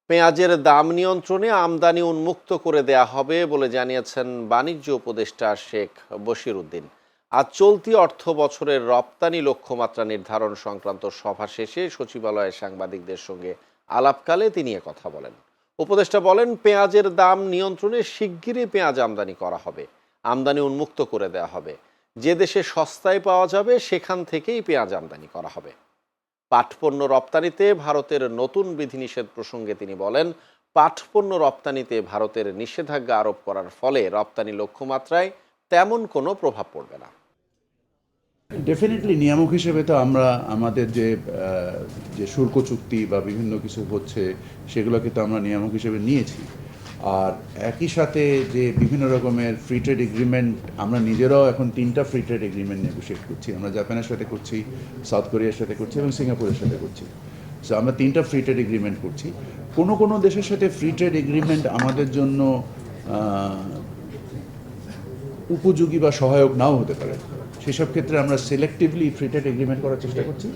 পেঁয়াজের দাম নিয়ন্ত্রণে আমদানি উন্মুক্ত করে দেয়া হবে বলে জানিয়েছেন বাণিজ্য উপদেষ্টা শেখ বশিরউদ্দিন। আজ চলতি অর্থ বছরের রপ্তানি লক্ষ্যমাত্রা নির্ধারণ সংক্রান্ত সভা শেষে সচিবালয়ে সাংবাদিকদের সঙ্গে আলাপকালে তিনি কথা বলেন। উপদেষ্টা বলেন, পেঁয়াজের দাম নিয়ন্ত্রণে শিগগিরই পেঁয়াজ আমদানি করা হবে, আমদানি উন্মুক্ত করে দেওয়া হবে। যে দেশে সস্তায় পাওয়া যাবে সেখান থেকেই পেঁয়াজ আমদানি করা হবে। পাটপণ্য রপ্তানিতে ভারতের নতুন বিধিনিষেধ প্রসঙ্গে তিনি বলেন, পাটপণ্য রপ্তানিতে ভারতের নিষেধাজ্ঞা আরোপ করার ফলে রপ্তানি লক্ষ্যমাত্রায় তেমন কোনো প্রভাব পড়বে না। ডেফিনেটলি নিয়ামক হিসেবে তো আমরা আমাদের যে শুল্ক চুক্তি বা বিভিন্ন কিছু হচ্ছে সেগুলোকে তো আমরা নিয়ামক হিসেবে নিয়েছি। আর একই সাথে যে বিভিন্ন রকমের ফ্রি ট্রেড এগ্রিমেন্ট আমরা নিজেরাও এখন 3টা ফ্রি ট্রেড এগ্রিমেন্ট নেগোশিয়েট করছি। আমরা জাপানের সাথে করছি, সাউথ কোরিয়ার সাথে করছি এবং সিঙ্গাপুরের সাথে করছি। সো আমরা 3টা ফ্রি ট্রেড এগ্রিমেন্ট করছি। কোনো দেশের সাথে ফ্রি ট্রেড এগ্রিমেন্ট আমাদের জন্য উপযোগী বা সহায়ক নাও হতে পারে। সেসব ক্ষেত্রে আমরা সিলেক্টিভলি ফ্রি ট্রেড এগ্রিমেন্ট করার চেষ্টা করছি।